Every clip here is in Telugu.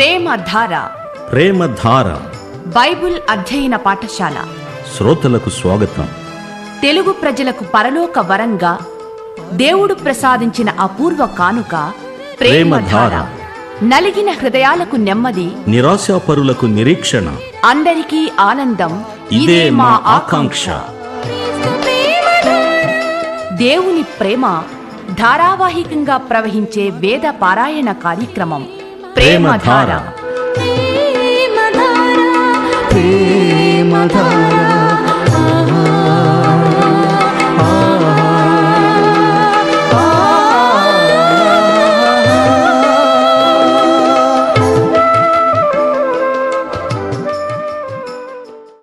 ప్రేమధార. ప్రేమధార బైబిల్ అధ్యయన పాఠశాల శ్రోతలకు స్వాగతం. తెలుగు ప్రజలకు పరలోక వరంగా దేవుడు ప్రసాదించిన అపూర్వ కానుక ప్రేమధార. నలిగిన హృదయాలకు నెమ్మది, నిరాశాపరులకు నిరీక్షణ, అందరికీ ఆనందం. ఇదే మా ఆకాంక్ష. దేవుని ప్రేమ ధారావాహికంగా ప్రవహించే వేద పారాయణ కార్యక్రమం ప్రేమధార.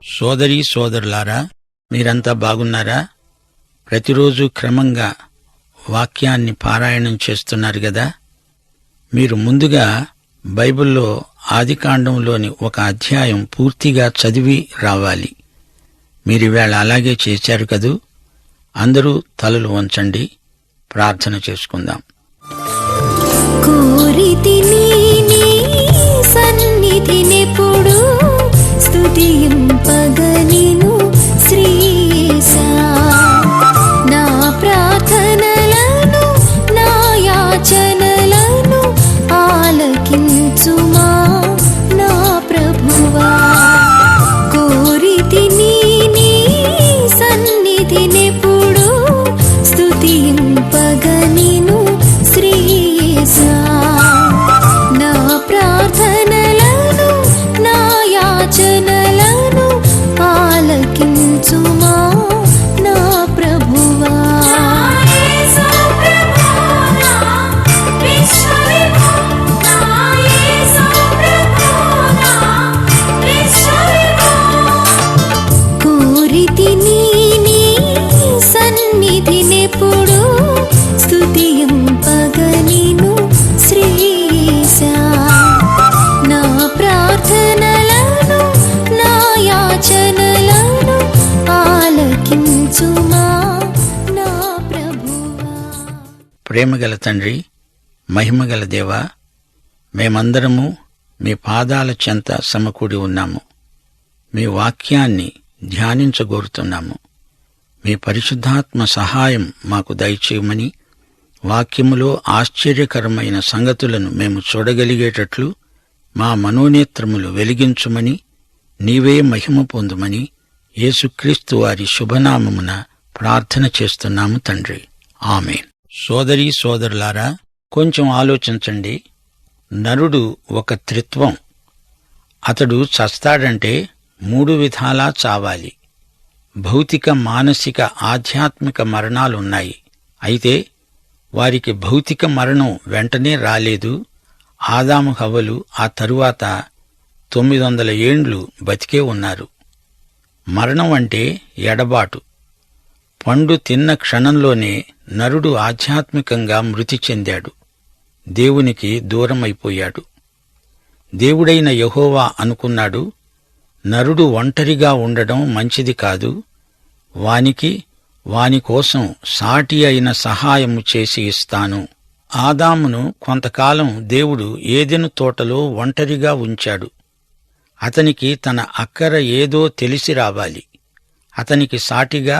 సోదరీ సోదరులారా, మీరంతా బాగున్నారా? ప్రతిరోజు క్రమంగా వాక్యాన్ని పారాయణం చేస్తున్నారు గదా. మీరు ముందుగా బైబిల్లో ఆదికాండంలోని ఒక అధ్యాయం పూర్తిగా చదివి రావాలి. మీరివేళ అలాగే చేశారు కదూ. అందరూ తలలు వంచండి, ప్రార్థన చేసుకుందాం. కోరితిని నీ సన్నిధినెప్పుడు స్తుతింపగనిను శ్రీయేసా. నా ప్రార్థనలను నా యాచనలను ఆలకించుమా నా ప్రభువా. కోరితిని నీ సన్నిధినెప్పుడు స్తుతింపగనిను శ్రీయేసా. నా ప్రార్థనలను నా యాచనలను ఆలకించుమా నా ప్రభువా. కోరితిని నీ సన్నిధినెప్పుడు స్తుతింపగనిను శ్రీయేసా. నా ప్రార్థనలను నా యాచనలను ఆలకించుమా నా ప్రభువా. ప్రేమగల తండ్రి, మహిమగల దేవా, మేమందరము మీ పాదాల చెంత సమకూడి ఉన్నాము. మీ వాక్యాన్ని ధ్యానించగోరుతున్నాము. మీ పరిశుద్ధాత్మ సహాయం మాకు దయచేయమని, వాక్యములో ఆశ్చర్యకరమైన సంగతులను మేము చూడగలిగేటట్లు మా మనోనేత్రములు వెలిగించుమని, నీవే మహిమ పొందుమని యేసుక్రీస్తు వారి శుభనామమున ప్రార్థన చేస్తున్నాము తండ్రి, ఆమేన్. సోదరీ సోదరులారా, కొంచెం ఆలోచించండి. నరుడు ఒక త్రిత్వం. అతడు చస్తాడంటే 3 విధాలా చావాలి. భౌతిక, మానసిక, ఆధ్యాత్మిక మరణాలున్నాయి. అయితే వారికి భౌతిక మరణం వెంటనే రాలేదు. ఆదాము హవ్వలు ఆ తరువాత 900 ఏండ్లు బతికే ఉన్నారు. మరణం అంటే ఎడబాటు. పండు తిన్న క్షణంలోనే నరుడు ఆధ్యాత్మికంగా మృతి చెందాడు. దేవునికి దూరమైపోయాడు. దేవుడైన యెహోవా అనుకున్నాడు, నరుడు ఒంటరిగా ఉండడం మంచిది కాదు. వాని కోసం సాటి అయిన సహాయము చేసి ఇస్తాను. ఆదామును కొంతకాలం దేవుడు ఏదెను తోటలో ఒంటరిగా ఉంచాడు. అతనికి తన అక్కర ఏదో తెలిసి రావాలి. అతనికి సాటిగా,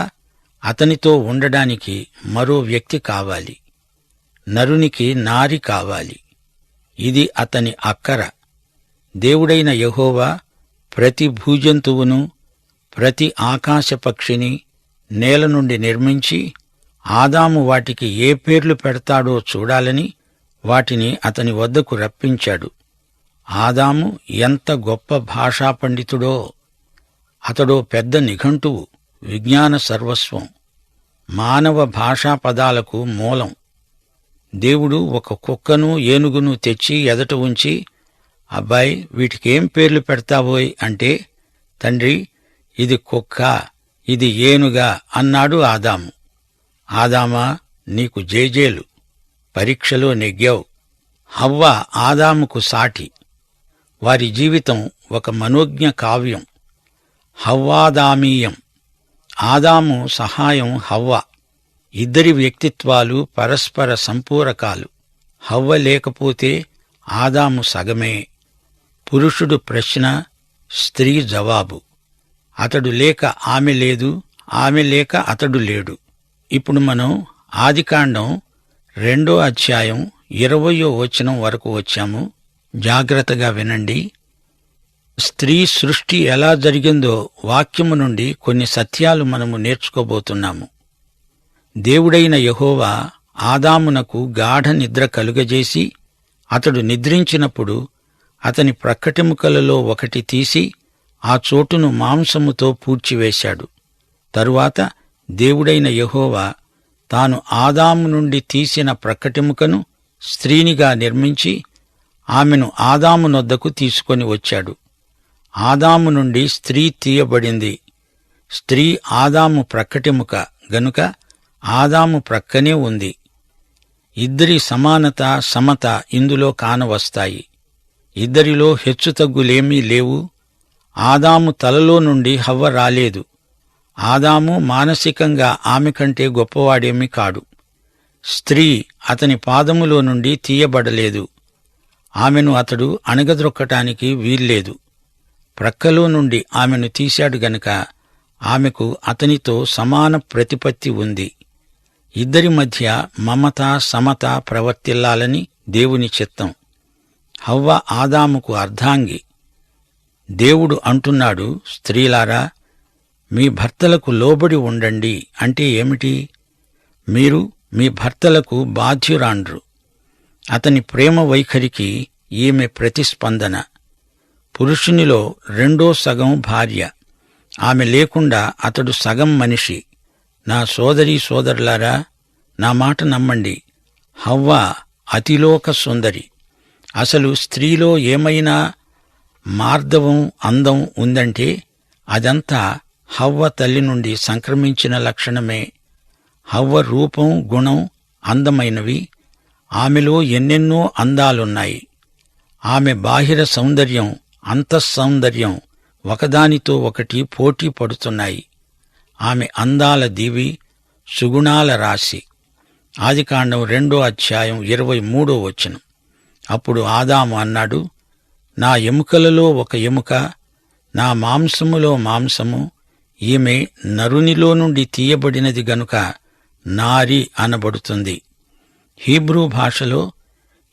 అతనితో ఉండడానికి మరో వ్యక్తి కావాలి. నరునికి నారి కావాలి. ఇది అతని అక్కర. దేవుడైన యెహోవా ప్రతి భూజంతువును, ప్రతి ఆకాశపక్షిని నేల నుండి నిర్మించి, ఆదాము వాటికి ఏ పేర్లు పెడతాడో చూడాలని వాటిని అతని వద్దకు రప్పించాడు. ఆదాము ఎంత గొప్ప భాషా పండితుడో! అతడో పెద్ద నిఘంటువు, విజ్ఞాన సర్వస్వం, మానవ భాషా పదాలకు మూలం. దేవుడు ఒక కుక్కను, ఏనుగును తెచ్చి ఎదట ఉంచి, అబ్బాయి, వీటికేం పేర్లు పెడతావోయ్ అంటే, తండ్రి, ఇది కుక్క, ఇది ఏనుగా అన్నాడు ఆదాము. ఆదామా, నీకు జేజేలు, పరీక్షలో నెగ్గావు. హవ్వ ఆదాముకు సాటి. వారి జీవితం ఒక మనోజ్ఞ కావ్యం, హవ్వాదామీయం. ఆదాము సహాయం హవ్వ. ఇద్దరి వ్యక్తిత్వాలు పరస్పర సంపూరకాలు. హవ్వ లేకపోతే ఆదాము సగమే. పురుషుడు ప్రశ్న, స్త్రీ జవాబు. అతడు లేక ఆమె లేదు, ఆమె లేక అతడు లేడు. ఇప్పుడు మనం ఆదికాండం 2వ అధ్యాయం 20వ వచనం వరకు వచ్చాము. జాగ్రత్తగా వినండి. స్త్రీ సృష్టి ఎలా జరిగిందో వాక్యము నుండి కొన్ని సత్యాలు మనము నేర్చుకోబోతున్నాము. దేవుడైన యెహోవా ఆదామునకు గాఢ నిద్ర కలుగజేసి అతడు నిద్రించినప్పుడు అతని ప్రక్కటెముకలలో ఒకటి తీసి ఆ చోటును మాంసముతో పూడ్చివేశాడు. తరువాత దేవుడైన యెహోవా తాను ఆదాము నుండి తీసిన ప్రక్కటెముకను స్త్రీనిగా నిర్మించి ఆమెను ఆదాము నొద్దకు తీసుకొని వచ్చాడు. ఆదాము నుండి స్త్రీ తీయబడింది. స్త్రీ ఆదాము ప్రక్కటెముక గనుక ఆదాము ప్రక్కనే ఉంది. ఇద్దరి సమానత, సమత ఇందులో కానవస్తాయి. ఇద్దరిలో హెచ్చుతగ్గులేమీ లేవు. ఆదాము తలలో నుండి హవ్వ రాలేదు. ఆదాము మానసికంగా ఆమె కంటే గొప్పవాడేమీ కాడు. స్త్రీ అతని పాదములో నుండి తీయబడలేదు. ఆమెను అతడు అణగద్రొక్కటానికి వీల్లేదు. ప్రక్కలో నుండి ఆమెను తీశాడు గనుక ఆమెకు అతనితో సమాన ప్రతిపత్తి ఉంది. ఇద్దరి మధ్య మమత, సమత ప్రవర్తిల్లాలని దేవుని చిత్తం. హవ్వ ఆదాముకు అర్ధాంగి. దేవుడు అంటున్నాడు, స్త్రీలారా, మీ భర్తలకు లోబడి ఉండండి. అంటే ఏమిటి? మీరు మీ భర్తలకు బాధ్యురాండ్రు. అతని ప్రేమ వైఖరికి ఈమె ప్రతిస్పందన. పురుషునిలో 2వ సగం భార్య. ఆమె లేకుండా అతడు సగం మనిషి. నా సోదరీ సోదరులారా, నా మాట నమ్మండి. హవ్వ అతిలోక సుందరి. అసలు స్త్రీలో ఏమైనా మార్దవం, అందం ఉందంటే అదంతా హవ్వ తల్లి నుండి సంక్రమించిన లక్షణమే. హవ్వ రూపం, గుణం అందమైనవి. ఆమెలో ఎన్నెన్నో అందాలున్నాయి. ఆమె బాహిర సౌందర్యం, అంతఃసౌందర్యం ఒకదానితో ఒకటి పోటీ పడుతున్నాయి. ఆమె అందాల దీవి, సుగుణాల రాశి. ఆదికాండం 2వ అధ్యాయం 23వ వచనం. అప్పుడు ఆదాము అన్నాడు, నా ఎముకలలో ఒక ఎముక, నా మాంసములో మాంసము. ఈమె నరునిలో నుండి తీయబడినది గనుక నారి అనబడుతుంది. హీబ్రూ భాషలో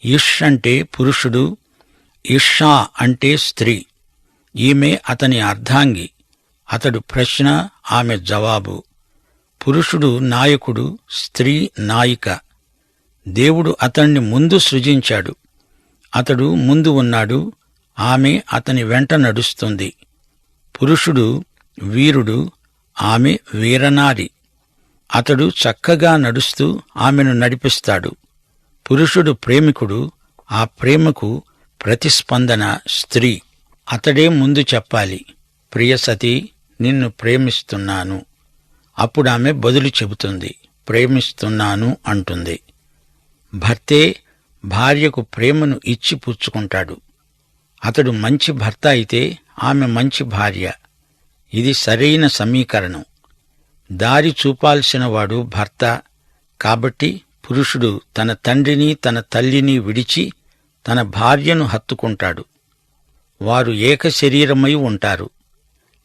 ఇష్ అంటే పురుషుడు, ఇషా అంటే స్త్రీ. ఈమె అతని అర్ధాంగి. అతడు ప్రశ్న, ఆమె జవాబు. పురుషుడు నాయకుడు, స్త్రీ నాయిక. దేవుడు అతణ్ణి ముందు సృజించాడు. అతడు ముందు ఉన్నాడు, ఆమె అతని వెంట నడుస్తుంది. పురుషుడు వీరుడు, ఆమె వీరనారి. అతడు చక్కగా నడుస్తూ ఆమెను నడిపిస్తాడు. పురుషుడు ప్రేమికుడు, ఆ ప్రేమకు ప్రతిస్పందన స్త్రీ. అతడే ముందు చెప్పాలి, ప్రియసతీ, నిన్ను ప్రేమిస్తున్నాను. అప్పుడామె బదులు చెబుతుంది, ప్రేమిస్తున్నాను అంటుంది. భర్తే భార్యకు ప్రేమను ఇచ్చి పుచ్చుకుంటాడు. అతడు మంచి భర్త అయితే ఆమె మంచి భార్య. ఇది సరైన సమీకరణం. దారి చూపాల్సినవాడు భర్త. కాబట్టి పురుషుడు తన తండ్రిని, తన తల్లిని విడిచి తన భార్యను హత్తుకుంటాడు. వారు ఏకశరీరమై ఉంటారు.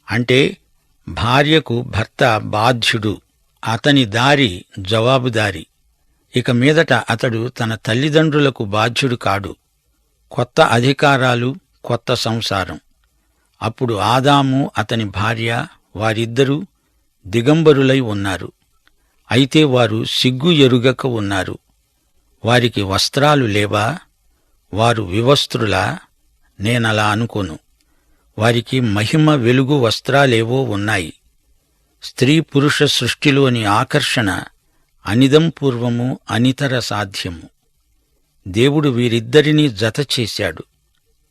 అంటే భార్యకు భర్త బాధ్యుడు, అతని దారి జవాబుదారి. ఇక మీదట అతడు తన తల్లిదండ్రులకు బాధ్యుడు కాడు. కొత్త అధికారాలు, కొత్త సంసారం. అప్పుడు ఆదాము, అతని భార్య, వారిద్దరూ దిగంబరులై ఉన్నారు. అయితే వారు సిగ్గు ఎరుగక ఉన్నారు. వారికి వస్త్రాలు లేవా? వారు వివస్త్రులా? నేనలా అనుకోను. వారికి మహిమ, వెలుగు వస్త్రాలేవో ఉన్నాయి. స్త్రీ పురుష సృష్టిలోని ఆకర్షణ అనిదం పూర్వము, అనితర సాధ్యము. దేవుడు వీరిద్దరినీ జత చేశాడు.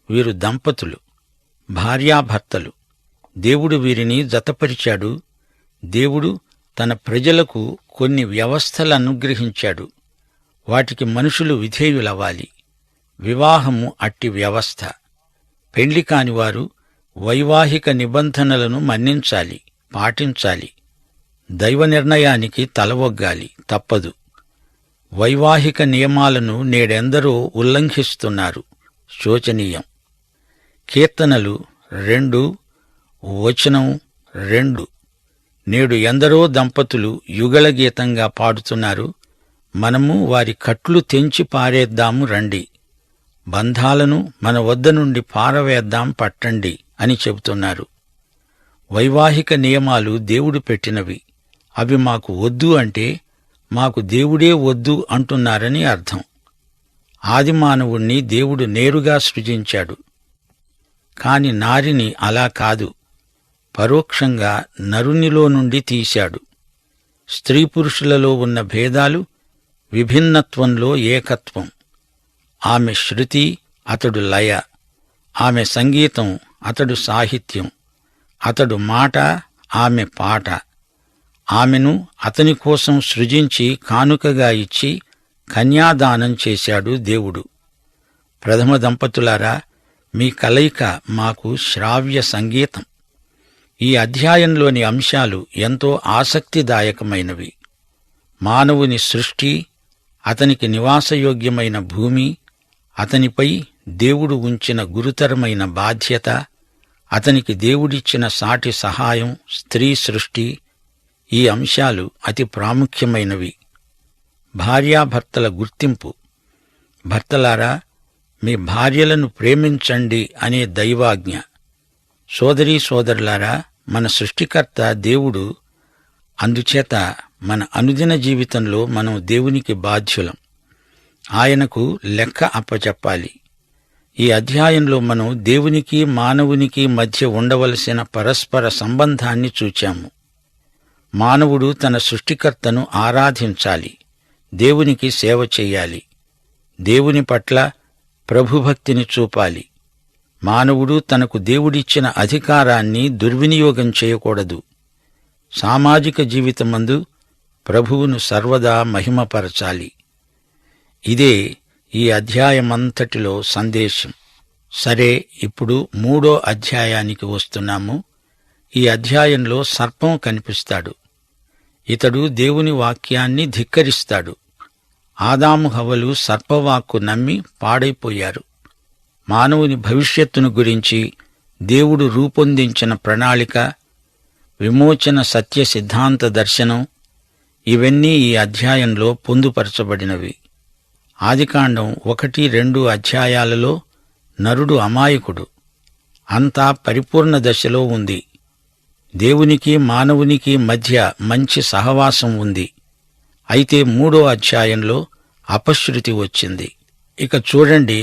వీరు దంపతులు, భార్యాభర్తలు. దేవుడు వీరిని జతపరిచాడు. దేవుడు తన ప్రజలకు కొన్ని వ్యవస్థలు అనుగ్రహించాడు. వాటికి మనుషులు విధేయులవ్వాలి. వివాహము అట్టి వ్యవస్థ. పెండ్లి కానివారు వైవాహిక నిబంధనలను మన్నించాలి, పాటించాలి. దైవ నిర్ణయానికి తలవొగ్గాలి, తప్పదు. వైవాహిక నియమాలను నేడెందరో ఉల్లంఘిస్తున్నారు. శోచనీయం. కీర్తనలు 2:2. నేడు ఎందరో దంపతులు యుగళగీతంగా పాడుతున్నారు. మనము వారి కట్లు తెంచి పారేద్దాము రండి, బంధాలను మన వద్ద నుండి పారవేద్దాం పట్టండి అని చెబుతున్నారు. వైవాహిక నియమాలు దేవుడు పెట్టినవి. అవి మాకు వద్దు అంటే మాకు దేవుడే వద్దు అంటున్నారని అర్థం. ఆదిమానవుణ్ణి దేవుడు నేరుగా సృజించాడు. కాని నారిని అలా కాదు, పరోక్షంగా నరునిలో నుండి తీశాడు. స్త్రీ పురుషులలో ఉన్న భేదాలు విభిన్నత్వంలో ఏకత్వం. ఆమె శృతి, అతడు లయ. ఆమె సంగీతం, అతడు సాహిత్యం. అతడు మాట, ఆమె పాట. ఆమెను అతని కోసం సృజించి కానుకగా ఇచ్చి కన్యాదానం చేశాడు దేవుడు. ప్రథమ దంపతులారా, మీ కలయిక మాకు శ్రావ్య సంగీతం. ఈ అధ్యాయంలోని అంశాలు ఎంతో ఆసక్తిదాయకమైనవి. మానవుని సృష్టి, అతనికి నివాసయోగ్యమైన భూమి, అతనిపై దేవుడు ఉంచిన గురుతరమైన బాధ్యత, అతనికి దేవుడిచ్చిన సాటి సహాయం, స్త్రీ సృష్టి, ఈ అంశాలు అతి ప్రాముఖ్యమైనవి. భార్యాభర్తల గుర్తింపు. భర్తలారా, మీ భార్యలను ప్రేమించండి అనే దైవాజ్ఞ. సోదరీ సోదరులారా, మన సృష్టికర్త దేవుడు. అందుచేత మన అనుదిన జీవితంలో మనం దేవునికి బాధ్యులం. ఆయనకు లెక్క అప్పచెప్పాలి. ఈ అధ్యాయంలో మనం దేవునికి మానవునికి మధ్య ఉండవలసిన పరస్పర సంబంధాన్ని చూచాము. మానవుడు తన సృష్టికర్తను ఆరాధించాలి, దేవునికి సేవ చెయ్యాలి, దేవుని పట్ల ప్రభుభక్తిని చూపాలి. మానవుడు తనకు దేవుడిచ్చిన అధికారాన్ని దుర్వినియోగం చేయకూడదు. సామాజిక జీవితమందు ప్రభువును సర్వదా మహిమపరచాలి. ఇదే ఈ అధ్యాయమంతటిలో సందేశం. సరే, ఇప్పుడు 3వ అధ్యాయానికి వస్తున్నాము. ఈ అధ్యాయంలో సర్పం కనిపిస్తాడు. ఇతడు దేవుని వాక్యాన్ని ధిక్కరిస్తాడు. ఆదాము హవ్వలు సర్పవాక్కు నమ్మి పాడైపోయారు. మానవుని భవిష్యత్తును గురించి దేవుడు రూపొందించిన ప్రణాళిక, విమోచన సత్య సిద్ధాంత దర్శనం, ఇవన్నీ ఈ అధ్యాయంలో పొందుపరచబడినవి. ఆదికాండం 1-2 అధ్యాయాలలో నరుడు అమాయకుడు. అంతా పరిపూర్ణ దశలో ఉంది. దేవునికి మానవునికి మధ్య మంచి సహవాసం ఉంది. అయితే 3వ అధ్యాయంలో అపశృతి వచ్చింది. ఇక చూడండి,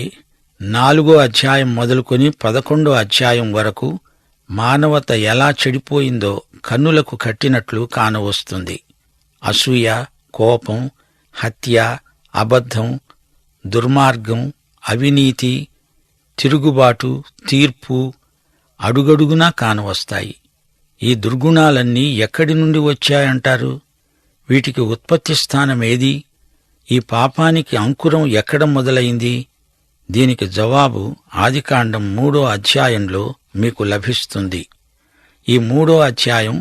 4వ అధ్యాయం మొదలుకొని 11వ అధ్యాయం వరకు మానవత ఎలా చెడిపోయిందో కన్నులకు కట్టినట్లు కానవస్తుంది. అసూయ, కోపం, హత్య, అబద్ధం, దుర్మార్గం, అవినీతి, తిరుగుబాటు, తీర్పు అడుగడుగునా కానవస్తాయి. ఈ దుర్గుణాలన్నీ ఎక్కడి నుండి వచ్చాయంటారు? వీటికి ఉత్పత్తి స్థానమేది? ఈ పాపానికి అంకురం ఎక్కడ మొదలైంది? దీనికి జవాబు ఆదికాండం 3వ అధ్యాయంలో మీకు లభిస్తుంది. ఈ 3వ అధ్యాయం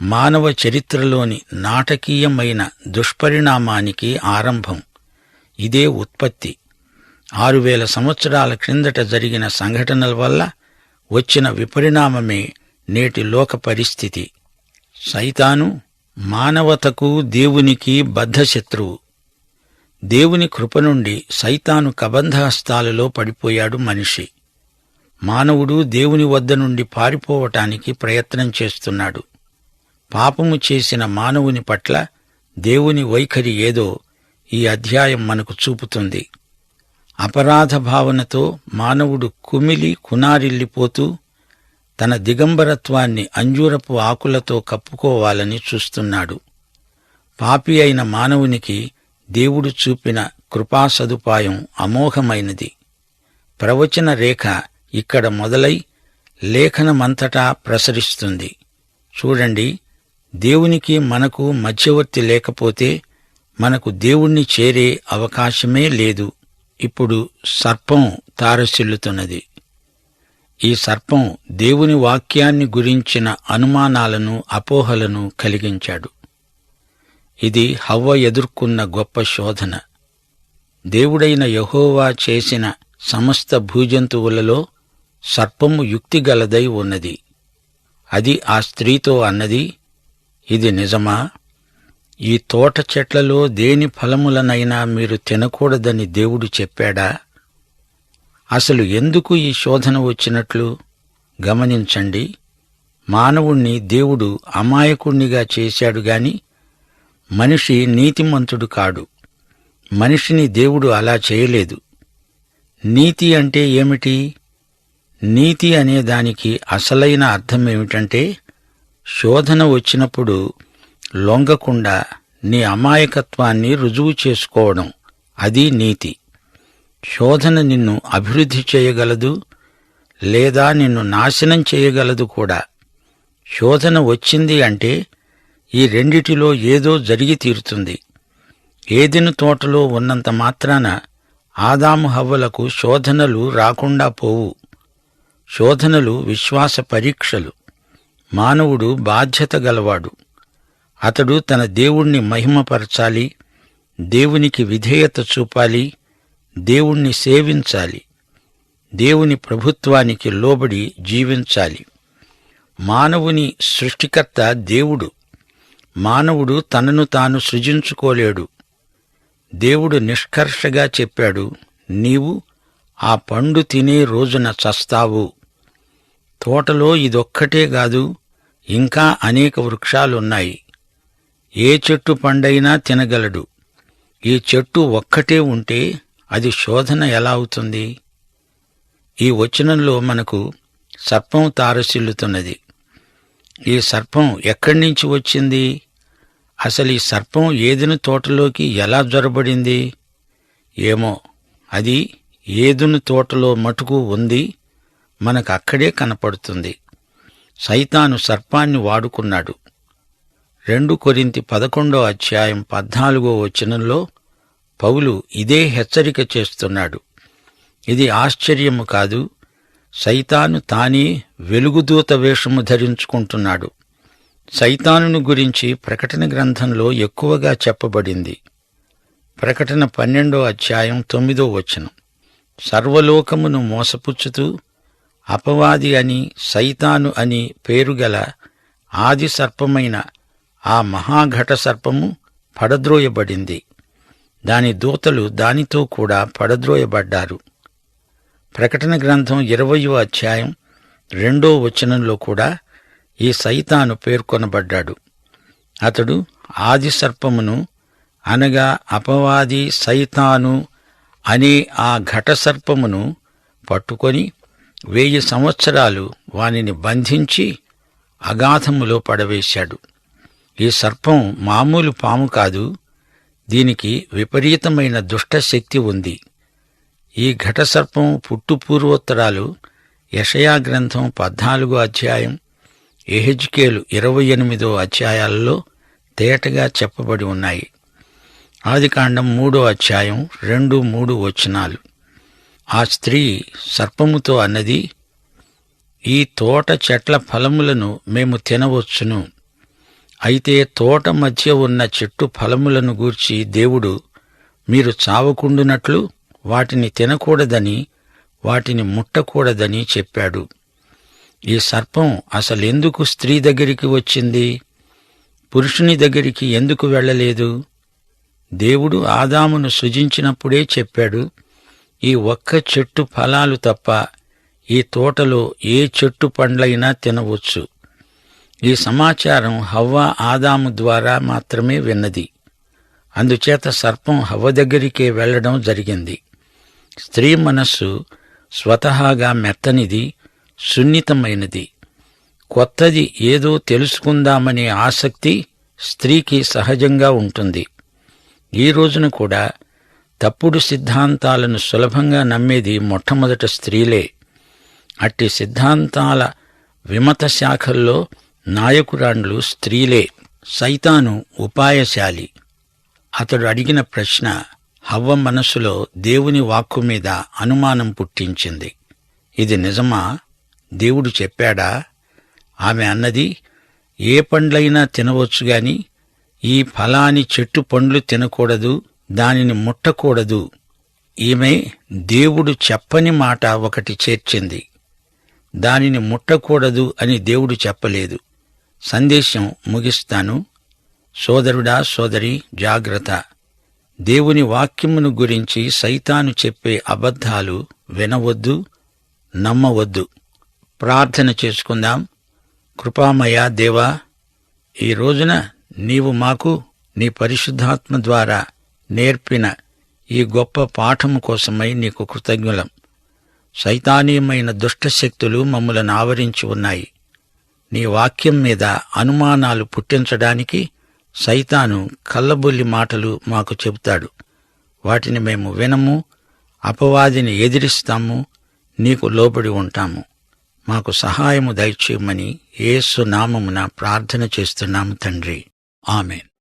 మానవ చరిత్రలోని నాటకీయమైన దుష్పరిణామానికి ఆరంభం. ఇదే ఉత్పత్తి. 6000 సంవత్సరాల క్రిందట జరిగిన సంఘటనల వల్ల వచ్చిన విపరిణామమే నేటి లోక పరిస్థితి. సైతాను మానవతకు దేవునికి బద్ధశత్రువు. దేవుని కృప నుండి సైతాను కబంధహస్తాలలో పడిపోయాడు మనిషి. మానవుడు దేవుని వద్ద నుండి పారిపోవటానికి ప్రయత్నం చేస్తున్నాడు. పాపము చేసిన మానవుని పట్ల దేవుని వైఖరి ఏదో ఈ అధ్యాయం మనకు చూపుతుంది. అపరాధ భావనతో మానవుడు కుమిలి కునారిల్లిపోతూ తన దిగంబరత్వాన్ని అంజూరపు ఆకులతో కప్పుకోవాలని చూస్తున్నాడు. పాపి అయిన మానవునికి దేవుడు చూపిన కృపా సదుపాయం అమోఘమైనది. ప్రవచన రేఖ ఇక్కడ మొదలై లేఖనమంతటా ప్రసరిస్తుంది. చూడండి, దేవునికి మనకు మధ్యవర్తి లేకపోతే మనకు దేవుణ్ణి చేరే అవకాశమే లేదు. ఇప్పుడు సర్పం తారసిల్లుతున్నది. ఈ సర్పం దేవుని వాక్యాన్ని గురించిన అనుమానాలను, అపోహలను కలిగించాడు. ఇది హవ్వ ఎదుర్కొన్న గొప్ప శోధన. దేవుడైన యెహోవా చేసిన సమస్త భూజంతువులలో సర్పము యుక్తిగలదై ఉన్నది. అది ఆ స్త్రీతో అన్నది, ఇది నిజమా? ఈ తోట చెట్లలో దేని ఫలములనైనా మీరు తినకూడదని దేవుడు చెప్పాడా? అసలు ఎందుకు ఈ శోధన వచ్చినట్లు గమనించండి. మానవుణ్ణి దేవుడు అమాయకుణ్ణిగా చేశాడు గాని మనిషి నీతిమంతుడు కాడు. మనిషిని దేవుడు అలా చేయలేదు. నీతి అంటే ఏమిటి? నీతి అనే దానికి అసలైన అర్థమేమిటంటే, శోధన వచ్చినప్పుడు లొంగకుండా నీ అమాయకత్వాన్ని రుజువు చేసుకోవడం. అది నీతి. శోధన నిన్ను అభివృద్ధి చేయగలదు, లేదా నిన్ను నాశనం చేయగలదు కూడా. శోధన వచ్చింది అంటే ఈ రెండిటిలో ఏదో జరిగి తీరుతుంది. ఏదెను తోటలో ఉన్నంత మాత్రాన ఆదాము హవ్వలకు శోధనలు రాకుండా పోవు. శోధనలు విశ్వాస పరీక్షలు. మానవుడు బాధ్యత గలవాడు. అతడు తన దేవుణ్ణి మహిమపరచాలి, దేవునికి విధేయత చూపాలి, దేవుణ్ణి సేవించాలి, దేవుని ప్రభుత్వానికి లోబడి జీవించాలి. మానవుని సృష్టికర్త దేవుడు. మానవుడు తనను తాను సృజించుకోలేడు. దేవుడు నిష్కర్షగా చెప్పాడు, నీవు ఆ పండు తినే రోజున చస్తావు. తోటలో ఇదొక్కటే కాదు, ఇంకా అనేక వృక్షాలున్నాయి. ఏ చెట్టు పండైనా తినగలడు. ఈ చెట్టు ఒక్కటే ఉంటే అది శోధన ఎలా అవుతుంది? ఈ వచనంలో మనకు సర్పం తారసిల్లుతున్నది. ఈ సర్పం ఎక్కడి నుంచి వచ్చింది? అసలు ఈ సర్పం ఏదెను తోటలోకి ఎలా జొరబడింది? ఏమో, అది ఏదెను తోటలో మటుకు ఉంది, మనకు అక్కడే కనపడుతుంది. సైతాను సర్పాన్ని వాడుకున్నాడు. 2 కొరింథీ 11:14 పౌలు ఇదే హెచ్చరిక చేస్తున్నాడు. ఇది ఆశ్చర్యము కాదు. సైతాను తానే వెలుగుదూత వేషము ధరించుకుంటున్నాడు. సైతానును గురించి ప్రకటన గ్రంథంలో ఎక్కువగా చెప్పబడింది. ప్రకటన 12:9 సర్వలోకమును మోసపుచ్చుతూ అపవాది అని, సైతాను అని పేరుగల ఆది సర్పమైన ఆ మహాఘట సర్పము పడద్రోయబడింది. దాని దూతలు దానితో కూడా పడద్రోయబడ్డారు. ప్రకటన గ్రంథం 20:2 కూడా ఈ సైతాను పేర్కొనబడ్డాడు. అతడు ఆది సర్పమును అనగా అపవాది సైతాను అనే ఆ ఘటసర్పమును పట్టుకొని 1000 సంవత్సరాలు వానిని బంధించి అగాధములో పడవేశాడు. ఈ సర్పం మామూలు పాము కాదు. దీనికి విపరీతమైన దుష్టశక్తి ఉంది. ఈ ఘటసర్పం పుట్టుపూర్వోత్తరాలు యెషయా గ్రంథం 14 యెహెజ్కేలు 28 తేటగా చెప్పబడి ఉన్నాయి. ఆదికాండం 3:2-3 ఆ స్త్రీ సర్పముతో అన్నది, ఈ తోట చెట్ల ఫలములను మేము తినవచ్చును. అయితే తోట మధ్య ఉన్న చెట్టు ఫలములను గూర్చి దేవుడు మీరు చావకుండునట్లు వాటిని తినకూడదని, వాటిని ముట్టకూడదని చెప్పాడు. ఈ సర్పం అసలెందుకు స్త్రీ దగ్గరికి వచ్చింది? పురుషుని దగ్గరికి ఎందుకు వెళ్ళలేదు? దేవుడు ఆదామును సృజించినప్పుడే చెప్పాడు, ఈ ఒక్క చెట్టు ఫలాలు తప్ప ఈ తోటలో ఏ చెట్టు పండ్లైనా తినవచ్చు. ఈ సమాచారం హవ్వ ఆదాము ద్వారా మాత్రమే విన్నది. అందుచేత సర్పం హవ్వ దగ్గరికే వెళ్లడం జరిగింది. స్త్రీ మనస్సు స్వతహాగా మెత్తనిది, సున్నితమైనది. కొత్తది ఏదో తెలుసుకుందామనే ఆసక్తి స్త్రీకి సహజంగా ఉంటుంది. ఈ రోజున కూడా తప్పుడు సిద్ధాంతాలను సులభంగా నమ్మేది మొట్టమొదట స్త్రీలే. అట్టి సిద్ధాంతాల విమత శాఖల్లో నాయకురాండ్లు స్త్రీలే. సైతాను ఉపాయశాలి. అతడు అడిగిన ప్రశ్న హవ్వ మనస్సులో దేవుని వాక్కు మీద అనుమానం పుట్టించింది. ఇది నిజమా? దేవుడు చెప్పాడా? ఆమె అన్నది, ఏ పండ్లైనా తినవచ్చుగాని ఈ ఫలాని చెట్టు పండ్లు తినకూడదు, దానిని ముట్టకూడదు. ఈమె దేవుడు చెప్పని మాట ఒకటి చేర్చింది. దానిని ముట్టకూడదు అని దేవుడు చెప్పలేదు. సందేశం ముగిస్తాను. సోదరుడా, సోదరి, జాగ్రత్త. దేవుని వాక్యమును గురించి సైతాను చెప్పే అబద్ధాలు వినవద్దు, నమ్మవద్దు. ప్రార్థన చేసుకుందాం. కృపామయ దేవా, ఈ రోజున నీవు మాకు నీ పరిశుద్ధాత్మ ద్వారా నేర్పిన ఈ గొప్ప పాఠము కోసమై నీకు కృతజ్ఞులం. సైతానీయమైన దుష్టశక్తులు మమ్ములను ఆవరించి ఉన్నాయి. నీ వాక్యం మీద అనుమానాలు పుట్టించడానికి సైతాను కల్లబొల్లి మాటలు మాకు చెబుతాడు. వాటిని మేము వినము, అపవాదిని ఎదిరిస్తాము, నీకు లోబడి ఉంటాము. మాకు సహాయము దయచేయమని యేసు నామమున ప్రార్థన చేస్తున్నాము తండ్రి. ఆమేన్.